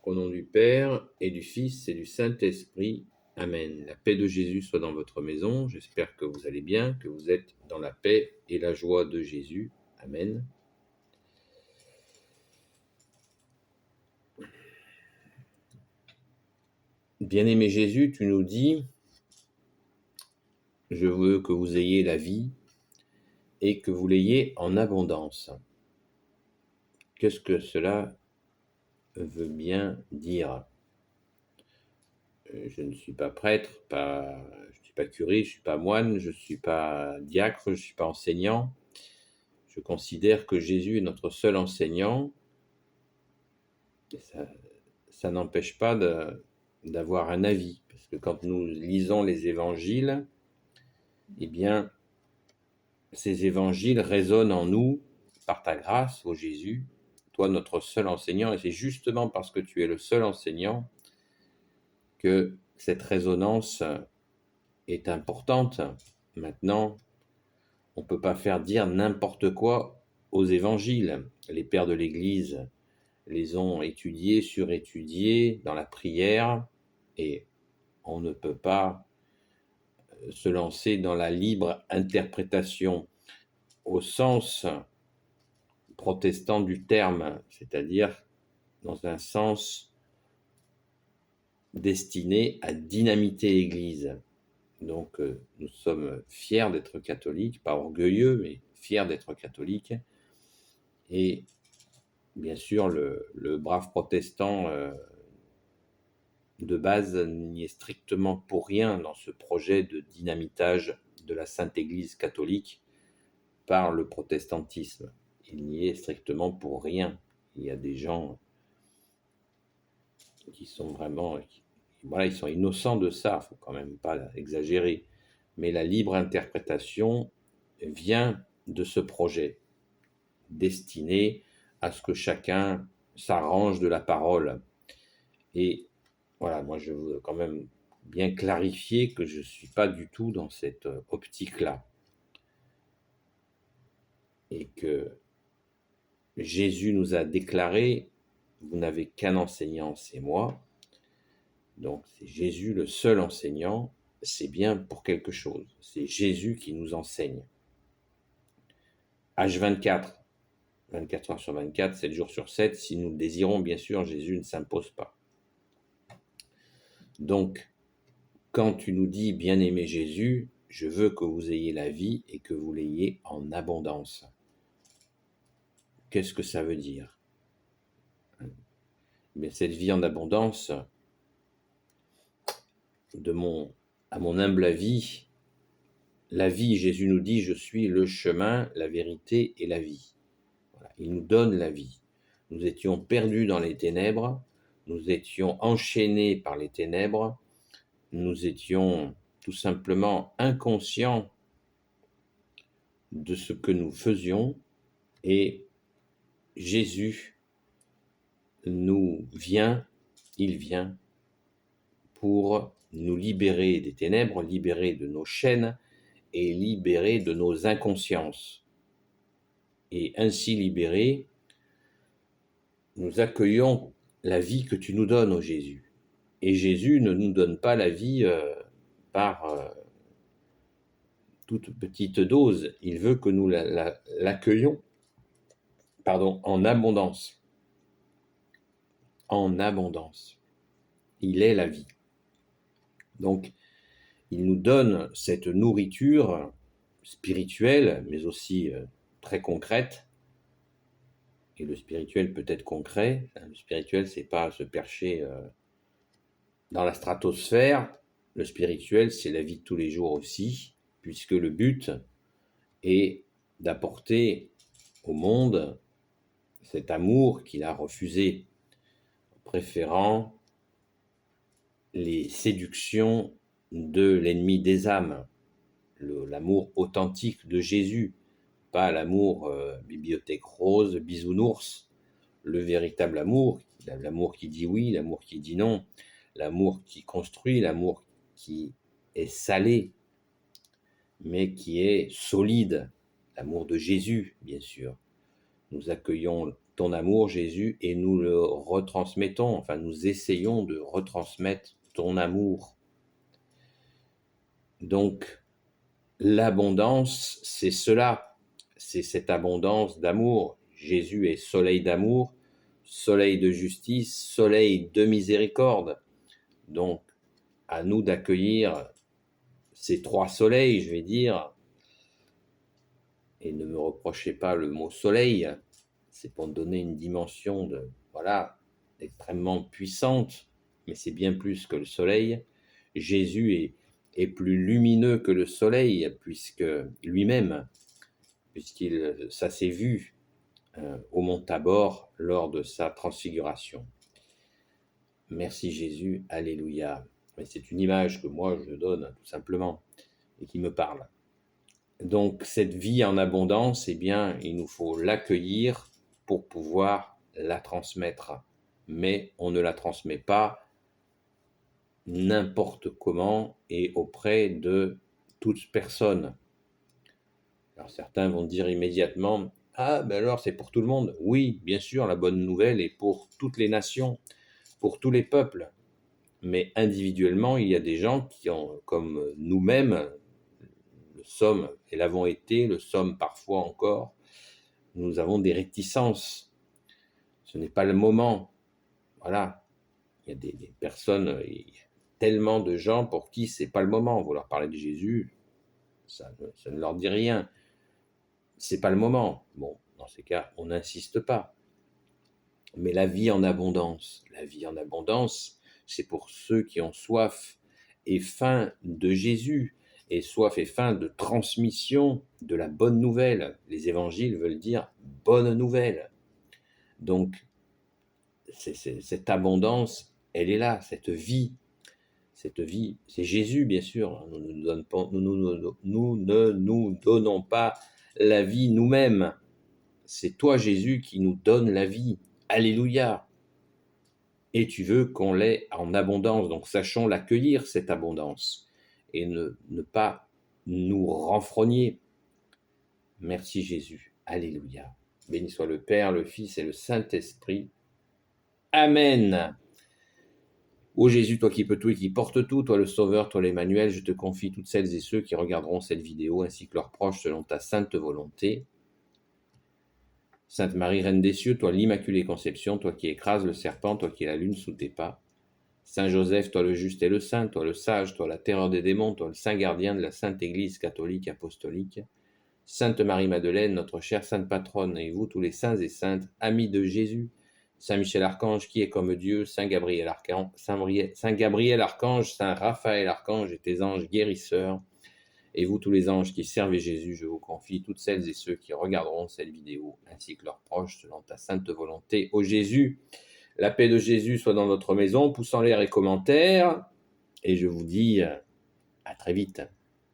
Au nom du Père et du Fils et du Saint-Esprit. Amen. La paix de Jésus soit dans votre maison. J'espère que vous allez bien, que vous êtes dans la paix et la joie de Jésus. Amen. Bien-aimé Jésus, tu nous dis, je veux que vous ayez la vie et que vous l'ayez en abondance. Qu'est-ce que cela veut bien dire? Je ne suis pas prêtre, je ne suis pas curé, je ne suis pas moine, je ne suis pas diacre, je ne suis pas enseignant. Je considère que Jésus est notre seul enseignant. Ça n'empêche pas d'avoir un avis, parce que quand nous lisons les évangiles, eh bien, ces évangiles résonnent en nous par ta grâce, ô Jésus, toi notre seul enseignant, et c'est justement parce que tu es le seul enseignant que cette résonance est importante. Maintenant, on ne peut pas faire dire n'importe quoi aux évangiles. Les pères de l'Église les ont étudiés, surétudiés dans la prière, et on ne peut pas se lancer dans la libre interprétation au sens protestant du terme, c'est-à-dire dans un sens destiné à dynamiter l'Église. Donc nous sommes fiers d'être catholiques, pas orgueilleux, mais fiers d'être catholiques. Et bien sûr, le brave protestant de base n'y est strictement pour rien dans ce projet de dynamitage de la Sainte Église catholique par le protestantisme. Il n'y est strictement pour rien. Il y a des gens qui sont vraiment... Voilà, ils sont innocents de ça, il ne faut quand même pas exagérer. Mais la libre interprétation vient de ce projet, destiné à ce que chacun s'arrange de la parole. Et voilà, moi je veux quand même bien clarifier que je ne suis pas du tout dans cette optique-là. Et que Jésus nous a déclaré, vous n'avez qu'un enseignant, c'est moi. Donc c'est Jésus le seul enseignant, c'est bien pour quelque chose. C'est Jésus qui nous enseigne. H24, 24 heures sur 24, 7 jours sur 7, si nous le désirons, bien sûr, Jésus ne s'impose pas. Donc, quand tu nous dis, bien-aimé Jésus, je veux que vous ayez la vie et que vous l'ayez en abondance. Qu'est-ce que ça veut dire? Mais cette vie en abondance, à mon humble avis, la vie, Jésus nous dit, je suis le chemin, la vérité et la vie. Voilà, il nous donne la vie. Nous étions perdus dans les ténèbres, nous étions enchaînés par les ténèbres, nous étions tout simplement inconscients de ce que nous faisions, et Jésus il vient pour nous libérer des ténèbres, libérer de nos chaînes et libérer de nos inconsciences. Et ainsi libérés, nous accueillons la vie que tu nous donnes, ô Jésus. Et Jésus ne nous donne pas la vie par toute petite dose. Il veut que nous l'accueillions en abondance. En abondance. Il est la vie. Donc, il nous donne cette nourriture spirituelle, mais aussi très concrète. Et le spirituel peut être concret. Le spirituel, c'est pas se percher dans la stratosphère. Le spirituel, c'est la vie de tous les jours aussi, puisque le but est d'apporter au monde cet amour qu'il a refusé, préférant les séductions de l'ennemi des âmes, l'amour authentique de Jésus, pas l'amour bibliothèque rose, bisounours, le véritable amour, l'amour qui dit oui, l'amour qui dit non, l'amour qui construit, l'amour qui est salé, mais qui est solide, l'amour de Jésus, bien sûr. Nous accueillons ton amour, Jésus, et nous le retransmettons, enfin nous essayons de retransmettre ton amour. Donc, l'abondance, c'est cela, c'est cette abondance d'amour. Jésus est soleil d'amour, soleil de justice, soleil de miséricorde. Donc, à nous d'accueillir ces trois soleils, je vais dire, et ne me reprochez pas le mot soleil, c'est pour donner une dimension extrêmement puissante, mais c'est bien plus que le soleil. Jésus est plus lumineux que le soleil, ça s'est vu au mont Tabor lors de sa transfiguration. Merci Jésus, alléluia. Mais c'est une image que moi je donne tout simplement et qui me parle. Donc cette vie en abondance, eh bien, il nous faut l'accueillir pour pouvoir la transmettre. Mais on ne la transmet pas n'importe comment et auprès de toute personne. Alors certains vont dire immédiatement « Ah, ben alors c'est pour tout le monde ». Oui, bien sûr, la bonne nouvelle est pour toutes les nations, pour tous les peuples. Mais individuellement, il y a des gens qui ont, comme nous-mêmes, le sommes et l'avons été, le sommes parfois encore, nous avons des réticences. Ce n'est pas le moment. Voilà. Il y a des personnes, il y a tellement de gens pour qui c'est pas le moment. Vous leur parlez de Jésus, ça ne leur dit rien. C'est pas le moment. Bon, dans ces cas, on n'insiste pas. Mais la vie en abondance, c'est pour ceux qui ont soif et faim de Jésus, et soif et faim de transmission de la bonne nouvelle. Les évangiles veulent dire bonne nouvelle. Donc, cette abondance, elle est là, cette vie, c'est Jésus, bien sûr. Nous ne nous donnons pas la vie nous-mêmes. C'est toi, Jésus, qui nous donne la vie. Alléluia. Et tu veux qu'on l'ait en abondance. Donc, sachons l'accueillir, cette abondance, et ne pas nous renfrogner. Merci, Jésus. Alléluia. Béni soit le Père, le Fils et le Saint-Esprit. Amen. Ô Jésus, toi qui peux tout et qui portes tout, toi le Sauveur, toi l'Emmanuel, je te confie toutes celles et ceux qui regarderont cette vidéo, ainsi que leurs proches, selon ta sainte volonté. Sainte Marie, Reine des cieux, toi l'Immaculée Conception, toi qui écrases le serpent, toi qui es la lune sous tes pas. Saint Joseph, toi le juste et le saint, toi le sage, toi la terreur des démons, toi le saint gardien de la Sainte Église catholique apostolique. Sainte Marie-Madeleine, notre chère sainte patronne, et vous tous les saints et saintes, amis de Jésus. Saint Michel Archange, qui est comme Dieu, Saint Gabriel Archange, Saint Raphaël Archange et tes anges guérisseurs. Et vous tous les anges qui servez Jésus, je vous confie toutes celles et ceux qui regarderont cette vidéo, ainsi que leurs proches, selon ta sainte volonté. Ô Jésus, la paix de Jésus soit dans notre maison, poussant l'air et commentaires. Et je vous dis à très vite.